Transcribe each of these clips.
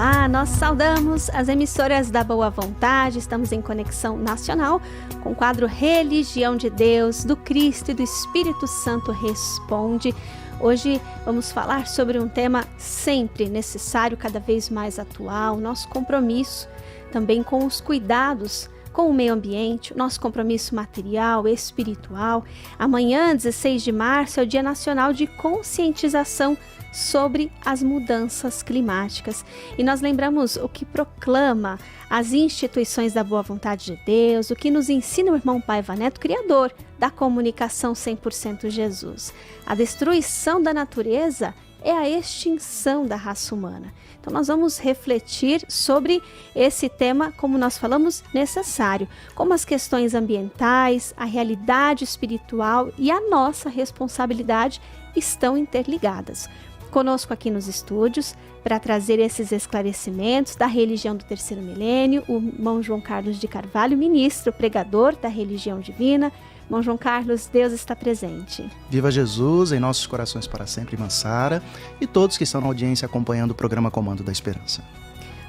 Olá, nós saudamos as emissoras da Boa Vontade, estamos em conexão nacional com o quadro Religião de Deus, do Cristo e do Espírito Santo Responde. Hoje vamos falar sobre um tema sempre necessário, cada vez mais atual, nosso compromisso também com os cuidados com o meio ambiente, o nosso compromisso material, espiritual. Amanhã, 16 de março, é o Dia Nacional de Conscientização sobre as mudanças climáticas. E nós lembramos o que proclama as instituições da Boa Vontade de Deus, o que nos ensina o irmão Paiva Neto, criador da comunicação 100% Jesus. A destruição da natureza é a extinção da raça humana. Então nós vamos refletir sobre esse tema, como nós falamos, necessário, como as questões ambientais, a realidade espiritual e a nossa responsabilidade estão interligadas. Conosco aqui nos estúdios, para trazer esses esclarecimentos da religião do terceiro milênio, o irmão João Carlos de Carvalho, ministro, pregador da religião divina. Irmão João Carlos, Deus está presente. Viva Jesus, em nossos corações para sempre, irmã Sara, e todos que estão na audiência acompanhando o programa Comando da Esperança.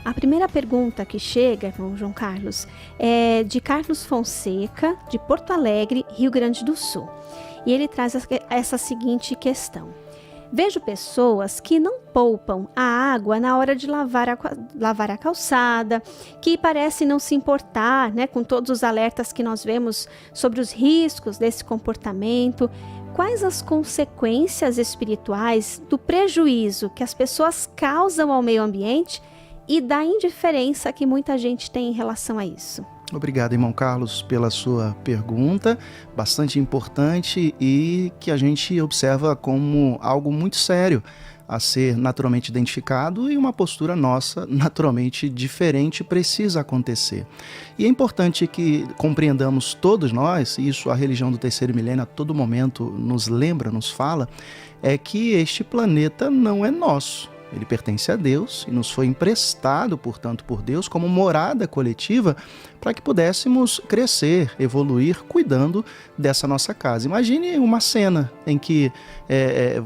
A primeira pergunta que chega, irmão João Carlos, é de Carlos Fonseca, de Porto Alegre, Rio Grande do Sul. E ele traz essa seguinte questão. Vejo pessoas que não poupam a água na hora de lavar a calçada, que parecem não se importar, com todos os alertas que nós vemos sobre os riscos desse comportamento. Quais as consequências espirituais do prejuízo que as pessoas causam ao meio ambiente e da indiferença que muita gente tem em relação a isso? Obrigado, irmão Carlos, pela sua pergunta, bastante importante e que a gente observa como algo muito sério a ser naturalmente identificado e uma postura nossa naturalmente diferente precisa acontecer. E é importante que compreendamos todos nós, e isso a religião do terceiro milênio a todo momento nos lembra, nos fala, é que este planeta não é nosso. Ele pertence a Deus e nos foi emprestado, portanto, por Deus como morada coletiva para que pudéssemos crescer, evoluir, cuidando dessa nossa casa. Imagine uma cena em que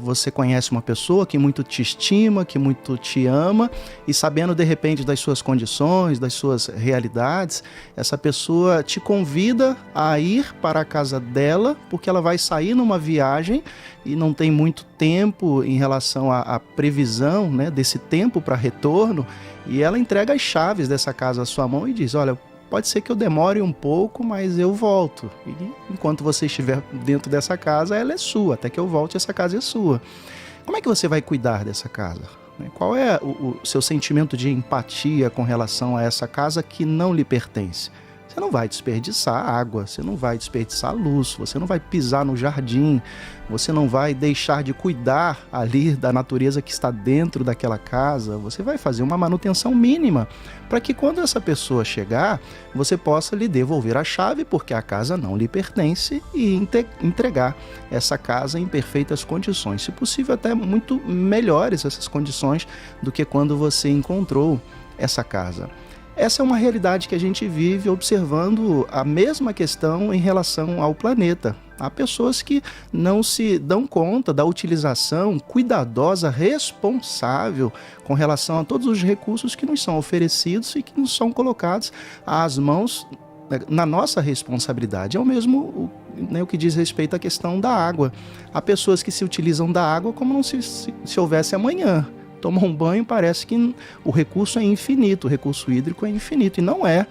você conhece uma pessoa que muito te estima, que muito te ama e sabendo de repente das suas condições, das suas realidades, essa pessoa te convida a ir para a casa dela porque ela vai sair numa viagem e não tem muito tempo em relação à previsão, desse tempo para retorno, e ela entrega as chaves dessa casa à sua mão e diz, olha, pode ser que eu demore um pouco, mas eu volto. E enquanto você estiver dentro dessa casa, ela é sua. Até que eu volte, essa casa é sua. Como é que você vai cuidar dessa casa? Qual é o seu sentimento de empatia com relação a essa casa que não lhe pertence? Você não vai desperdiçar água, você não vai desperdiçar luz, você não vai pisar no jardim, você não vai deixar de cuidar ali da natureza que está dentro daquela casa, você vai fazer uma manutenção mínima para que quando essa pessoa chegar, você possa lhe devolver a chave porque a casa não lhe pertence e entregar essa casa em perfeitas condições, se possível até muito melhores essas condições do que quando você encontrou essa casa. Essa é uma realidade que a gente vive observando a mesma questão em relação ao planeta. Há pessoas que não se dão conta da utilização cuidadosa, responsável com relação a todos os recursos que nos são oferecidos e que nos são colocados às mãos na nossa responsabilidade. É o mesmo o que diz respeito à questão da água. Há pessoas que se utilizam da água como se houvesse amanhã. Tomar um banho parece que o recurso é infinito, o recurso hídrico é infinito, e não é.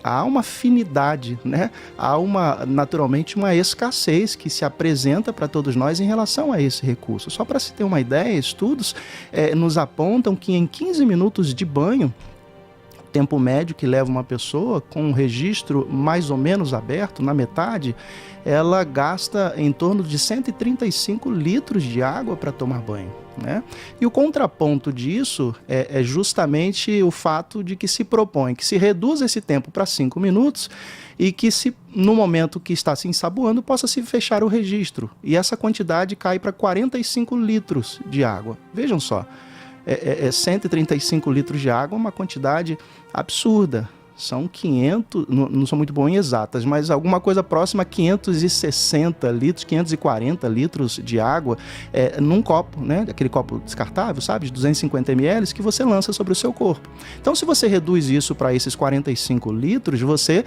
Há uma finidade, há naturalmente uma escassez que se apresenta para todos nós em relação a esse recurso. Só para se ter uma ideia, estudos nos apontam que em 15 minutos de banho, tempo médio que leva uma pessoa com um registro mais ou menos aberto, na metade, ela gasta em torno de 135 litros de água para tomar banho. E o contraponto disso é justamente o fato de que se propõe que se reduza esse tempo para 5 minutos e que no momento que está se ensaboando possa se fechar o registro. E essa quantidade cai para 45 litros de água. Vejam só, 135 litros de água é uma quantidade absurda. são 500, não sou muito bom em exatas, mas alguma coisa próxima a 560 litros, 540 litros de água num copo, né? Aquele copo descartável, sabe? De 250 ml que você lança sobre o seu corpo. Então, se você reduz isso para esses 45 litros, você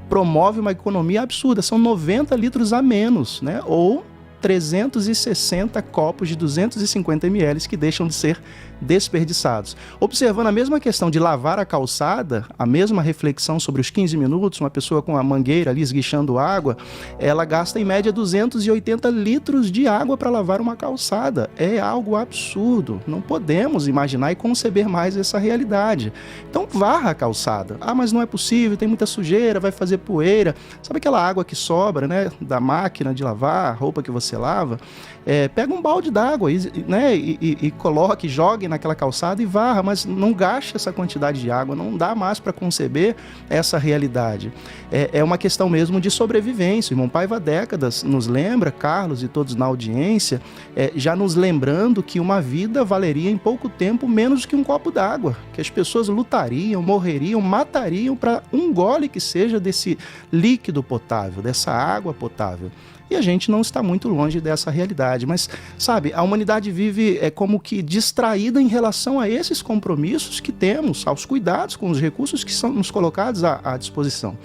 promove uma economia absurda. São 90 litros a menos, né? Ou 360 copos de 250 ml que deixam de ser desperdiçados. Observando a mesma questão de lavar a calçada, a mesma reflexão sobre os 15 minutos, uma pessoa com a mangueira ali esguichando água, ela gasta em média 280 litros de água para lavar uma calçada. É algo absurdo. Não podemos imaginar e conceber mais essa realidade. Então varra a calçada. Ah, mas não é possível, tem muita sujeira, vai fazer poeira. Sabe aquela água que sobra, né, da máquina de lavar, roupa que você lava? Pega um balde d'água, né, e coloque, jogue naquela calçada e varra, mas não gaste essa quantidade de água, não dá mais para conceber essa realidade. É uma questão mesmo de sobrevivência. O irmão Paiva há décadas nos lembra, Carlos e todos na audiência, já nos lembrando que uma vida valeria em pouco tempo menos que um copo d'água, que as pessoas lutariam, morreriam, matariam para um gole que seja desse líquido potável, dessa água potável. E a gente não está muito longe dessa realidade. Mas, sabe, a humanidade vive como que distraída em relação a esses compromissos que temos, aos cuidados com os recursos que são nos colocados à disposição.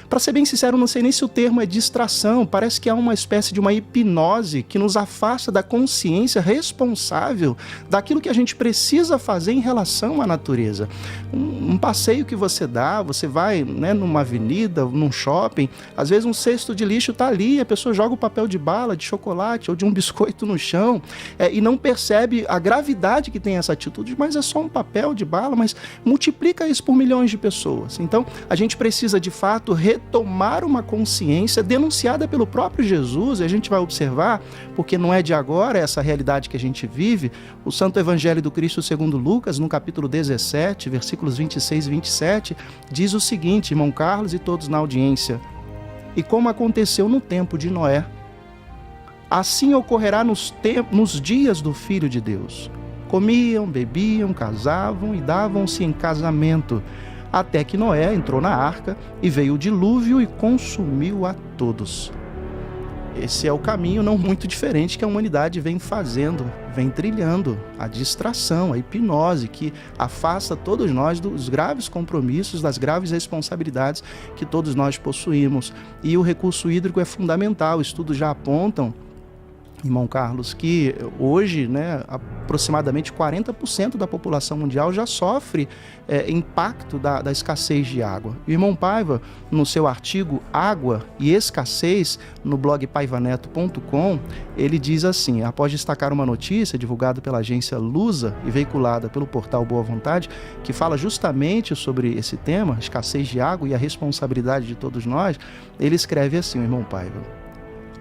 Para ser bem sincero, não sei nem se o termo é distração, parece que há uma espécie de uma hipnose que nos afasta da consciência responsável daquilo que a gente precisa fazer em relação à natureza. Um passeio que você dá, você vai, né, numa avenida, num shopping, às vezes um cesto de lixo está ali, a pessoa joga o papel de bala, de chocolate ou de um biscoito no chão e não percebe a gravidade que tem essa atitude, mas é só um papel de bala, mas multiplica isso por milhões de pessoas. Então, a gente precisa, de fato, retomar uma consciência denunciada pelo próprio Jesus, e a gente vai observar, porque não é de agora essa realidade que a gente vive, o Santo Evangelho do Cristo segundo Lucas, no capítulo 17, versículos 26 e 27, diz o seguinte, irmão Carlos e todos na audiência: e como aconteceu no tempo de Noé, assim ocorrerá nos dias do Filho de Deus. Comiam, bebiam, casavam e davam-se em casamento, até que Noé entrou na arca e veio o dilúvio e consumiu a todos. Esse é o caminho não muito diferente que a humanidade vem fazendo, vem trilhando, a distração, a hipnose que afasta todos nós dos graves compromissos, das graves responsabilidades que todos nós possuímos. E o recurso hídrico é fundamental. Estudos já apontam, irmão Carlos, que hoje, né, aproximadamente 40% da população mundial já sofre impacto da escassez de água. E o irmão Paiva, no seu artigo Água e Escassez, no blog paivaneto.com, ele diz assim, após destacar uma notícia divulgada pela agência Lusa e veiculada pelo portal Boa Vontade, que fala justamente sobre esse tema, escassez de água e a responsabilidade de todos nós, ele escreve assim, o irmão Paiva: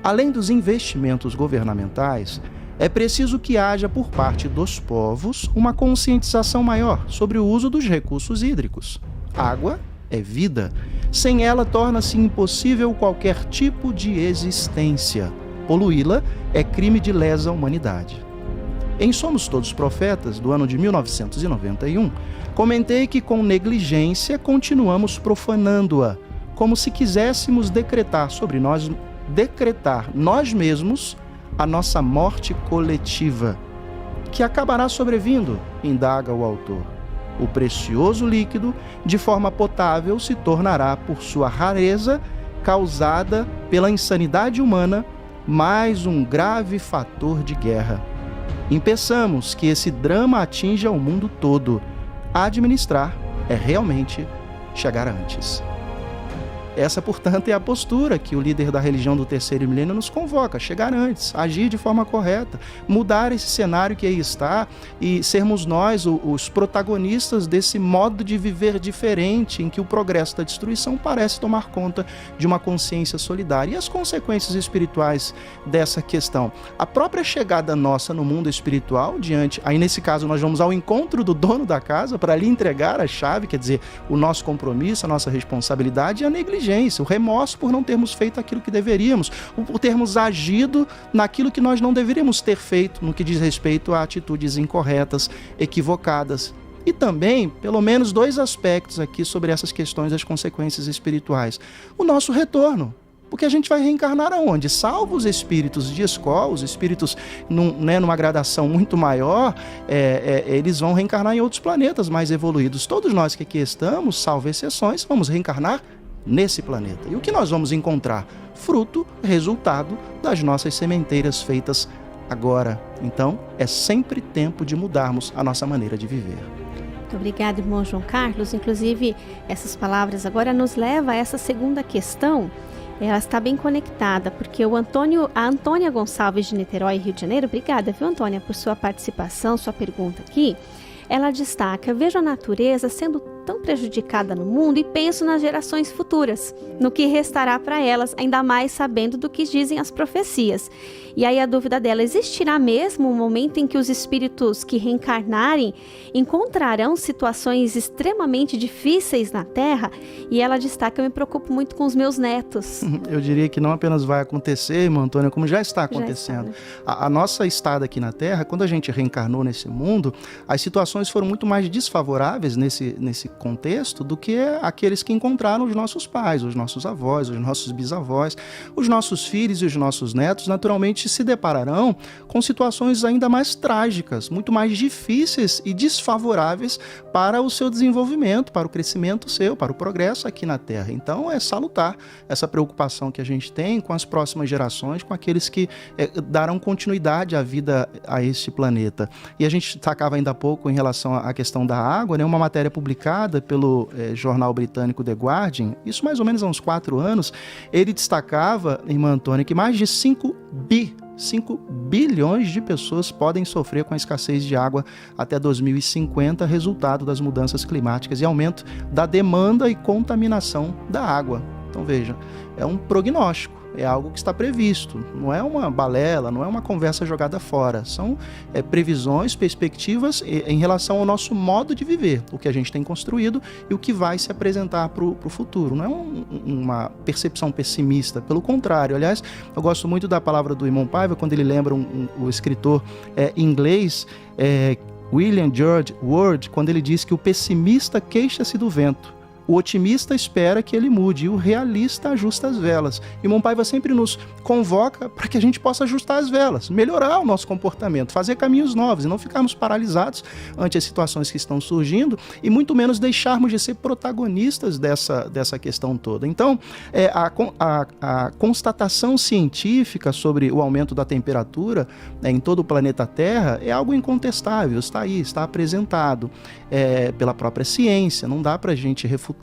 além dos investimentos governamentais, é preciso que haja por parte dos povos uma conscientização maior sobre o uso dos recursos hídricos. Água é vida. Sem ela torna-se impossível qualquer tipo de existência. Poluí-la é crime de lesa humanidade. Em Somos Todos Profetas, do ano de 1991, comentei que com negligência continuamos profanando-a, como se quiséssemos decretar nós mesmos a nossa morte coletiva, que acabará sobrevindo, indaga o autor. O precioso líquido, de forma potável, se tornará, por sua rareza, causada pela insanidade humana, mais um grave fator de guerra. Impeçamos que esse drama atinja o mundo todo. Administrar é realmente chegar antes. Essa, portanto, é a postura que o líder da religião do terceiro milênio nos convoca: chegar antes, agir de forma correta, mudar esse cenário que aí está e sermos nós os protagonistas desse modo de viver diferente em que o progresso da destruição parece tomar conta de uma consciência solidária. E as consequências espirituais dessa questão? A própria chegada nossa no mundo espiritual, aí nesse caso nós vamos ao encontro do dono da casa para lhe entregar a chave, quer dizer, o nosso compromisso, a nossa responsabilidade e a negligência, o remorso por não termos feito aquilo que deveríamos, por termos agido naquilo que nós não deveríamos ter feito, no que diz respeito a atitudes incorretas, equivocadas. E também, pelo menos 2 aspectos aqui sobre essas questões das consequências espirituais. O nosso retorno. Porque a gente vai reencarnar aonde? Salvo os espíritos de escola, os espíritos numa gradação muito maior, eles vão reencarnar em outros planetas mais evoluídos. Todos nós que aqui estamos, salvo exceções, vamos reencarnar nesse planeta. E o que nós vamos encontrar? Fruto, resultado das nossas sementeiras feitas agora. Então, é sempre tempo de mudarmos a nossa maneira de viver. Muito obrigada, irmão João Carlos. Inclusive, essas palavras agora nos levam a essa segunda questão. Ela está bem conectada, porque a Antônia Gonçalves de Niterói, Rio de Janeiro, obrigada, viu, Antônia, por sua participação, sua pergunta aqui. Ela destaca: vejo a natureza sendo tão prejudicada no mundo e penso nas gerações futuras, no que restará para elas, ainda mais sabendo do que dizem as profecias. E aí a dúvida dela: existirá mesmo um momento em que os espíritos que reencarnarem encontrarão situações extremamente difíceis na Terra? E ela destaca: eu me preocupo muito com os meus netos. Eu diria que não apenas vai acontecer, irmã Antônia, como já está acontecendo. Já está, né? A nossa estada aqui na Terra, quando a gente reencarnou nesse mundo, as situações foram muito mais desfavoráveis nesse contexto do que aqueles que encontraram os nossos pais, os nossos avós, os nossos bisavós. Os nossos filhos e os nossos netos, naturalmente, se depararão com situações ainda mais trágicas, muito mais difíceis e desfavoráveis para o seu desenvolvimento, para o crescimento seu, para o progresso aqui na Terra. Então, é salutar essa preocupação que a gente tem com as próximas gerações, com aqueles que darão continuidade à vida a este planeta. E a gente destacava ainda há pouco em relação à questão da água, né? Uma matéria publicada pelo jornal britânico The Guardian, isso mais ou menos há uns 4 anos, ele destacava, irmã Antônia, que mais de 5 bilhões de pessoas podem sofrer com a escassez de água até 2050, resultado das mudanças climáticas e aumento da demanda e contaminação da água. Então veja, é um prognóstico. É algo que está previsto, não é uma balela, não é uma conversa jogada fora. São previsões, perspectivas em relação ao nosso modo de viver, o que a gente tem construído e o que vai se apresentar para o futuro. Não é uma percepção pessimista, pelo contrário. Aliás, eu gosto muito da palavra do irmão Paiva, quando ele lembra o escritor inglês, William George Ward, quando ele diz que o pessimista queixa-se do vento. O otimista espera que ele mude e o realista ajusta as velas. E Irmão Paiva sempre nos convoca para que a gente possa ajustar as velas, melhorar o nosso comportamento, fazer caminhos novos e não ficarmos paralisados ante as situações que estão surgindo e muito menos deixarmos de ser protagonistas dessa questão toda. Então, a constatação científica sobre o aumento da temperatura em todo o planeta Terra é algo incontestável, está aí, está apresentado pela própria ciência, não dá para a gente refutar.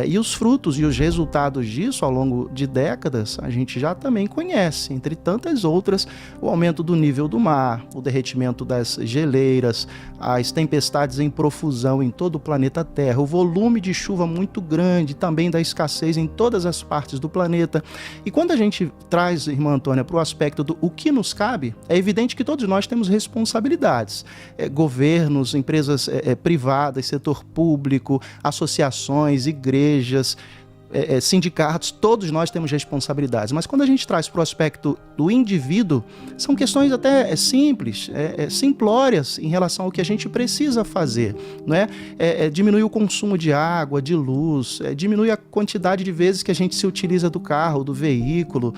E os frutos e os resultados disso ao longo de décadas a gente já também conhece, entre tantas outras, o aumento do nível do mar, o derretimento das geleiras, as tempestades em profusão em todo o planeta Terra, o volume de chuva muito grande, também da escassez em todas as partes do planeta. E quando a gente traz, irmã Antônia, para o aspecto do o que nos cabe, é evidente que todos nós temos responsabilidades. Governos, empresas privadas, setor público, associações, igrejas, sindicatos, todos nós temos responsabilidades. Mas quando a gente traz para o aspecto do indivíduo, são questões até simples, simplórias em relação ao que a gente precisa fazer, não é? Diminuir o consumo de água, de luz, diminuir a quantidade de vezes que a gente se utiliza do carro, do veículo,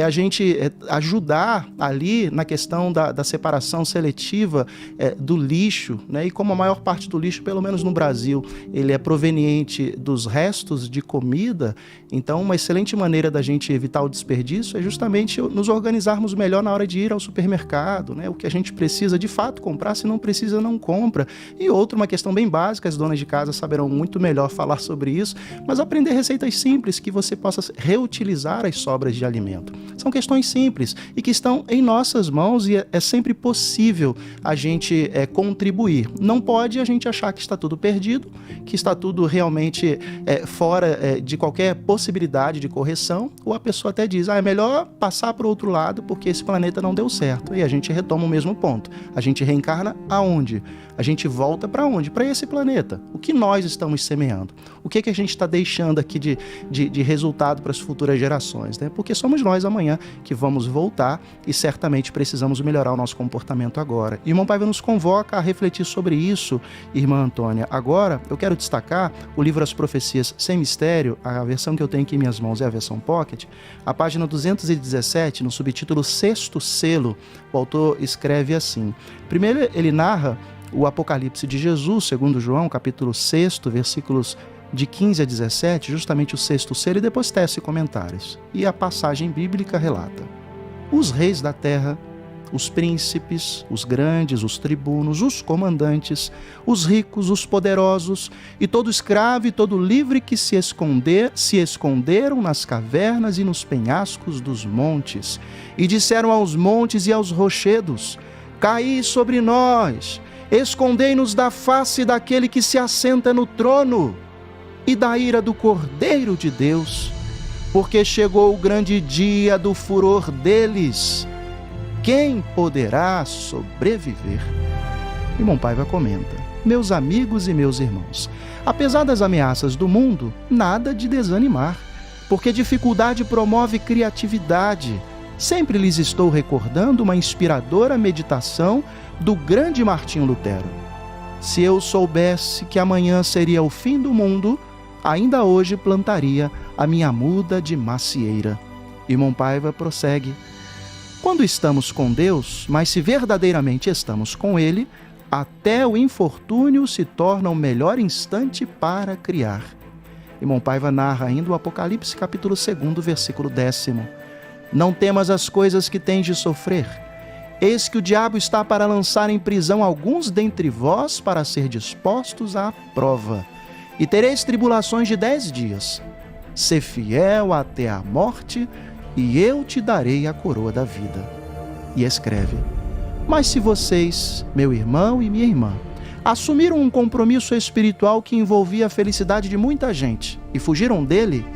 a gente ajudar ali na questão da separação seletiva do lixo, né? E como a maior parte do lixo, pelo menos no Brasil, ele é proveniente dos restos de comida, então uma excelente maneira da gente evitar o desperdício é justamente nos organizarmos melhor na hora de ir ao supermercado, né? O que a gente precisa de fato comprar, se não precisa, não compra. E outra, uma questão bem básica, as donas de casa saberão muito melhor falar sobre isso, mas aprender receitas simples que você possa reutilizar as sobras de alimento. São questões simples e que estão em nossas mãos e é sempre possível a gente contribuir. Não pode a gente achar que está tudo perdido, que está tudo realmente fora de qualquer possibilidade de correção, ou a pessoa até diz, é melhor passar para o outro lado porque esse planeta não deu certo. E a gente retoma o mesmo ponto. A gente reencarna aonde? a gente volta para onde? Para esse planeta. O que nós estamos semeando? O que a gente está deixando aqui de resultado para as futuras gerações, né? Porque somos nós amanhã que vamos voltar e certamente precisamos melhorar o nosso comportamento agora. E irmão Paiva nos convoca a refletir sobre isso, irmã Antônia. Agora, eu quero destacar o livro As Profecias Sem Mistério, a versão que eu tenho aqui em minhas mãos é a versão Pocket, a página 217, no subtítulo Sexto Selo, o autor escreve assim. Primeiro, ele narra o Apocalipse de Jesus, segundo João, capítulo 6, versículos de 15 a 17, justamente o sexto selo, e depois tece comentários. E a passagem bíblica relata: os reis da terra, os príncipes, os grandes, os tribunos, os comandantes, os ricos, os poderosos, e todo escravo e todo livre que se esconderam nas cavernas e nos penhascos dos montes, e disseram aos montes e aos rochedos: caí sobre nós, escondei-nos da face daquele que se assenta no trono e da ira do Cordeiro de Deus, porque chegou o grande dia do furor deles. Quem poderá sobreviver? Irmão Paiva comenta: meus amigos e meus irmãos, apesar das ameaças do mundo, nada de desanimar, porque dificuldade promove criatividade. Sempre lhes estou recordando uma inspiradora meditação do grande Martinho Lutero. Se eu soubesse que amanhã seria o fim do mundo, ainda hoje plantaria a minha muda de macieira. Irmão Paiva prossegue: quando estamos com Deus, mas se verdadeiramente estamos com Ele, até o infortúnio se torna o melhor instante para criar. Irmão Paiva narra ainda o Apocalipse capítulo 2, versículo 10. Não temas as coisas que tens de sofrer. Eis que o diabo está para lançar em prisão alguns dentre vós para ser dispostos à prova. E tereis tribulações de 10 dias. Sê fiel até a morte, e eu te darei a coroa da vida. E escreve: mas se vocês, meu irmão e minha irmã, assumiram um compromisso espiritual que envolvia a felicidade de muita gente e fugiram dele,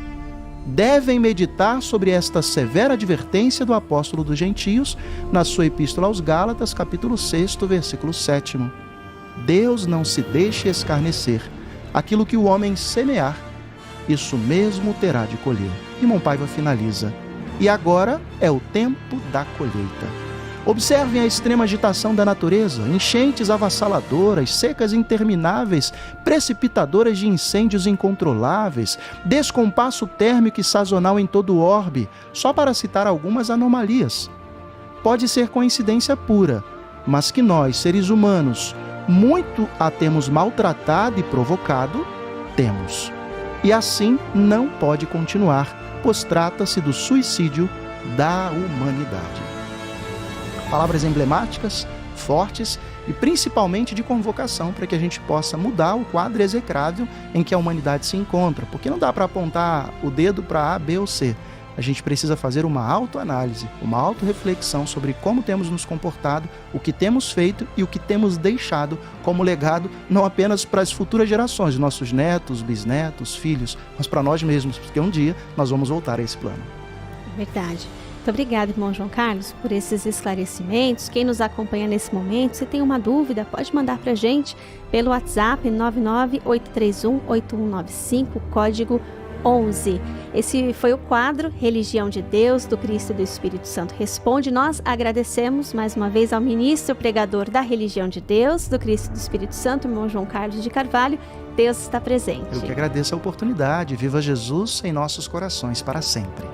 devem meditar sobre esta severa advertência do apóstolo dos gentios na sua epístola aos Gálatas, capítulo 6, versículo 7. Deus não se deixe escarnecer. Aquilo que o homem semear, isso mesmo terá de colher. Irmão Paiva finaliza: e agora é o tempo da colheita. Observem a extrema agitação da natureza, enchentes avassaladoras, secas intermináveis, precipitadoras de incêndios incontroláveis, descompasso térmico e sazonal em todo o orbe, só para citar algumas anomalias. Pode ser coincidência pura, mas que nós, seres humanos, muito a temos maltratado e provocado, temos. E assim não pode continuar, pois trata-se do suicídio da humanidade. Palavras emblemáticas, fortes e principalmente de convocação para que a gente possa mudar o quadro execrável em que a humanidade se encontra, porque não dá para apontar o dedo para A, B ou C. A gente precisa fazer uma autoanálise, uma autorreflexão sobre como temos nos comportado, o que temos feito e o que temos deixado como legado, não apenas para as futuras gerações, nossos netos, bisnetos, filhos, mas para nós mesmos, porque um dia nós vamos voltar a esse plano. Verdade. Muito obrigada, irmão João Carlos, por esses esclarecimentos. Quem nos acompanha nesse momento, se tem uma dúvida, pode mandar para a gente pelo WhatsApp 998318195, código 11. Esse foi o quadro Religião de Deus, do Cristo e do Espírito Santo Responde. Nós agradecemos mais uma vez ao ministro pregador da Religião de Deus, do Cristo e do Espírito Santo, irmão João Carlos de Carvalho. Deus está presente. Eu que agradeço a oportunidade. Viva Jesus em nossos corações para sempre.